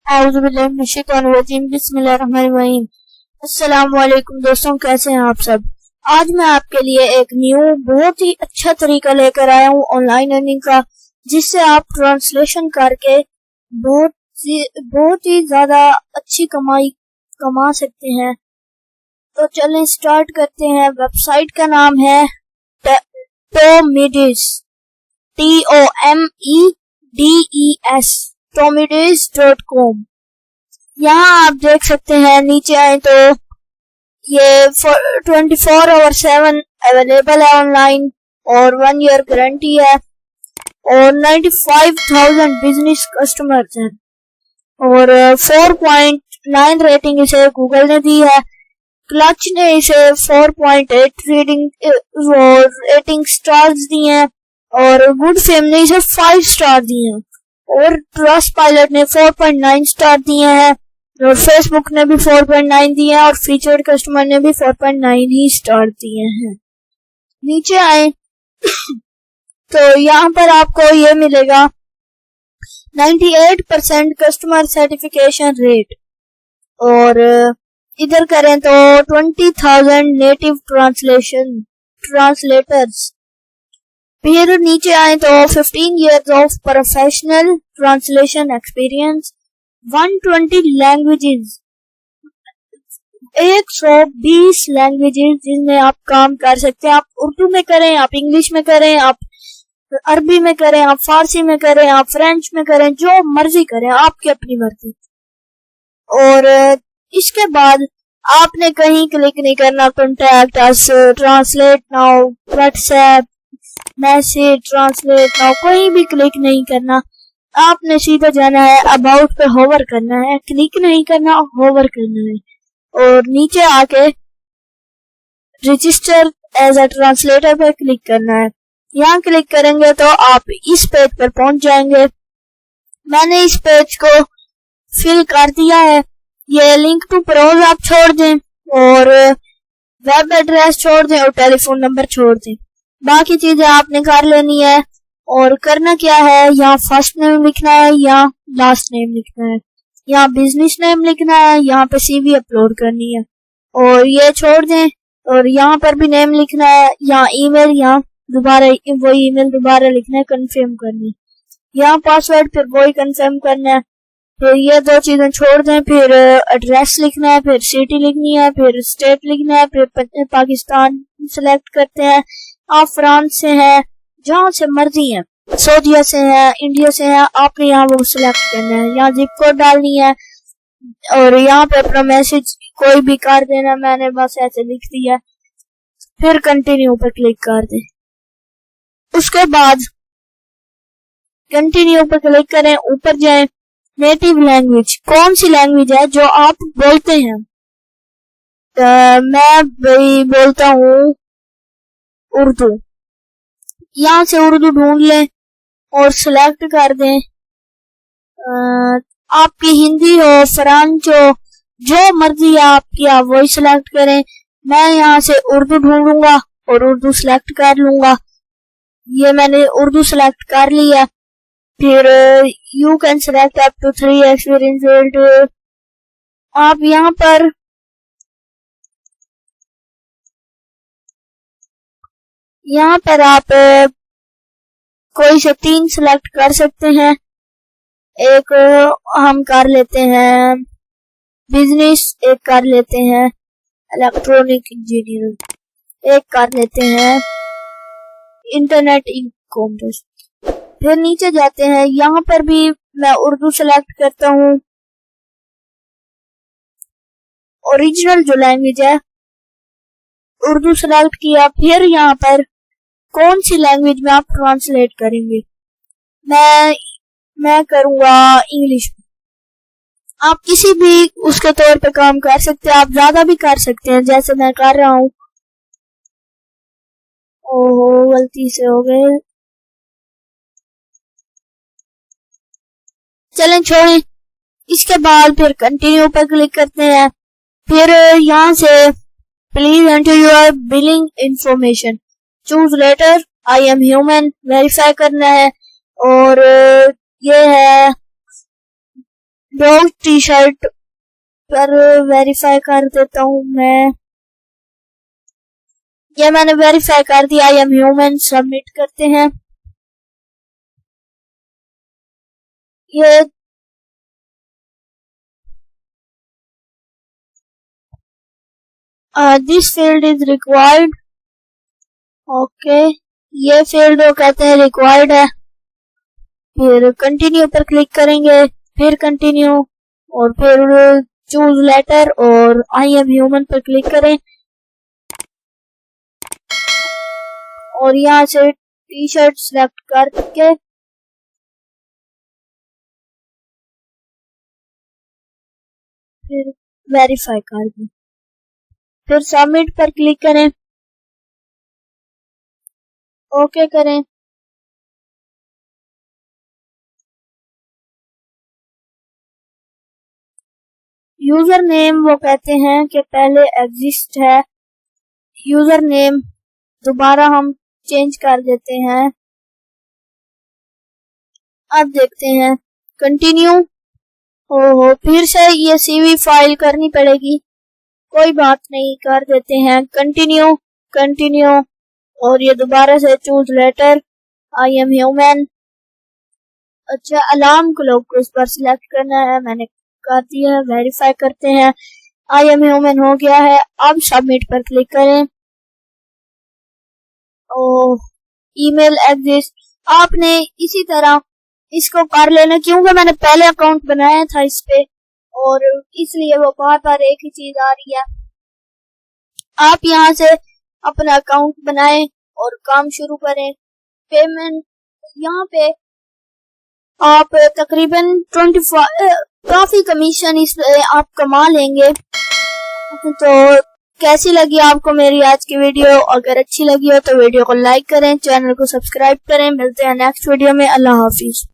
बिस्मिल्लाहिर्रहमानिर्रहीम। अस्सलाम वालेकुम दोस्तों, कैसे हैं आप सब। आज मैं आपके लिए एक न्यू बहुत ही अच्छा तरीका लेकर आया हूँ ऑनलाइन अर्निंग का, जिससे आप ट्रांसलेशन करके बहुत ही ज्यादा अच्छी कमाई कमा सकते हैं। तो चलें स्टार्ट करते हैं। वेबसाइट का नाम है टोमिडिस, TOMEDES, tomides.com। यहाँ आप देख सकते हैं, नीचे आए तो ये 24/7 अवेलेबल है ऑनलाइन और 1 ईयर गारंटी है और 95,000 बिजनेस कस्टमर्स हैं और 4.9 रेटिंग इसे गूगल ने दी है। क्लच ने इसे 4.8 रेटिंग स्टार्स दिए हैं और गुड फेम ने इसे 5 स्टार दिए हैं और ट्रस्ट पायलट ने 4.9 स्टार दिए हैं और फेसबुक ने भी 4.9 दिए हैं और फीचर्ड कस्टमर ने भी 4.9 ही स्टार दिए हैं। नीचे आए तो यहाँ पर आपको ये मिलेगा 98% कस्टमर सर्टिफिकेशन रेट और इधर करें तो 20,000 नेटिव ट्रांसलेटर्स। फिर नीचे आए तो 15 years of professional translation experience, 120 languages, 120 languages जिनमें आप काम कर सकते हैं। आप उर्दू में करें, आप इंग्लिश में करें, आप अरबी में करें, आप फारसी में करें, आप फ्रेंच में करें, जो मर्जी करें, आपकी अपनी मर्जी। और इसके बाद आपने कहीं क्लिक नहीं करना, contact us, translate now, WhatsApp message, translate now, कहीं भी क्लिक नहीं करना। आपने सीधा जाना है अबाउट पे, होवर करना है, क्लिक नहीं करना, होवर करना है और नीचे आके रजिस्टर एज अ ट्रांसलेटर पे क्लिक करना है। यहाँ क्लिक करेंगे तो आप इस पेज पर पहुंच जाएंगे। मैंने इस पेज को फिल कर दिया है। ये लिंक टू ब्राउज आप छोड़ दें और वेब एड्रेस छोड़ दें और टेलीफोन नंबर छोड़ दें। बाकी चीजें आपने कर लेनी है और करना क्या है, यहाँ फर्स्ट नेम लिखना है, यहाँ लास्ट नेम लिखना है, यहाँ बिजनेस नेम लिखना है, यहाँ पे CV अपलोड करनी है और ये छोड़ दें और यहाँ पर भी नेम लिखना है, यहाँ ईमेल, यहाँ दोबारा वही ईमेल दोबारा लिखना है, कंफर्म करनी है, यहाँ पासवर्ड फिर वही कंफर्म करना है। फिर ये 2 चीजें छोड़ दें, फिर एड्रेस लिखना है, फिर सिटी लिखनी है, फिर स्टेट लिखना है, फिर पाकिस्तान सिलेक्ट करते हैं। आप फ्रांस से हैं, जहाँ से मर्जी है, सऊदीया से हैं, इंडिया से हैं, आपने यहाँ वो सिलेक्ट करना है। यहाँ जिप कोड डालनी है और यहाँ पे अपना मैसेज कोई भी कर देना, मैंने बस ऐसे लिख दिया। फिर कंटिन्यू पर क्लिक कर दें। उसके बाद कंटिन्यू पर क्लिक करें, ऊपर जाएं, नेटिव लैंग्वेज, कौन सी लैंग्वेज है जो आप बोलते हैं। मैं भी बोलता हूँ उर्दू। यहाँ से उर्दू ढूंढ लें और सिलेक्ट कर दें। आपकी हिंदी हो, फ्रेंच हो, जो मर्जी है आपकी, आप वही सिलेक्ट करें। मैं यहाँ से उर्दू ढूंढूंगा और उर्दू सिलेक्ट कर लूंगा। ये मैंने उर्दू सिलेक्ट कर लिया। फिर you can select up to 3 experience field. आप यहाँ पर आप कोई से 3 सिलेक्ट कर सकते हैं। एक हम कर लेते हैं बिजनेस, एक कर लेते हैं इलेक्ट्रॉनिक इंजीनियरिंग, एक कर लेते हैं इंटरनेट इन कॉमर्स। फिर नीचे जाते हैं, यहाँ पर भी मैं उर्दू सेलेक्ट करता हूँ। ओरिजिनल जो लैंग्वेज है उर्दू सेलेक्ट किया। फिर यहाँ पर कौन सी लैंग्वेज में आप ट्रांसलेट करेंगे, मैं करूँगा इंग्लिश। आप किसी भी उसके तौर पे काम कर सकते हैं, आप ज्यादा भी कर सकते हैं जैसे मैं कर रहा हूँ। ओहो, गलती से हो गए, चलें छोड़ें। इसके बाद फिर कंटिन्यू पर क्लिक करते हैं। फिर यहाँ से please enter your billing information, choose later, I am human verify करना है और ये है ब्राउज टी शर्ट पर वेरीफाई कर देता हूँ मैं। ये मैंने वेरीफाई कर दिया। आई एम ह्यूमन, सबमिट करते हैं। ये this field is required. Okay, ये फील्ड वो कहते हैं रिक्वायर्ड है। फिर कंटिन्यू पर क्लिक करेंगे, फिर कंटिन्यू, और फिर चूज लेटर और आई एम ह्यूमन पर क्लिक करें और यहाँ से टी शर्ट सिलेक्ट करके फिर वेरीफाई कर दें, फिर सबमिट पर क्लिक करें, ओके करें। यूजर नेम वो कहते हैं कि पहले एग्जिस्ट है। यूजर नेम दोबारा हम चेंज कर देते हैं। अब देखते हैं कंटिन्यू। ओहो, फिर से ये सीवी फाइल करनी पड़ेगी, कोई बात नहीं, कर देते हैं कंटिन्यू कंटिन्यू, और ये दोबारा से choose later, I am human. अच्छा, अलार्म क्लॉक को इस पर सिलेक्ट करना है, मैंने कर दिया है। वेरीफाई करते हैं, आई एम ह्यूमन हो गया है। अब सबमिट पर क्लिक करें। ओह, ईमेल एग्जिस्ट। आपने इसी तरह इसको कर लेना, क्योंकि मैंने पहले अकाउंट बनाया था इस पे और इसलिए वो बार बार एक ही चीज आ रही है। आप यहाँ से अपना अकाउंट बनाएं और काम शुरू करें। पेमेंट यहाँ पे आप तकरीबन 25 काफी कमीशन इस आप कमा लेंगे। तो कैसी लगी आपको मेरी आज की वीडियो? अगर अच्छी लगी हो तो वीडियो को लाइक करें, चैनल को सब्सक्राइब करें। मिलते हैं नेक्स्ट वीडियो में। अल्लाह हाफिज।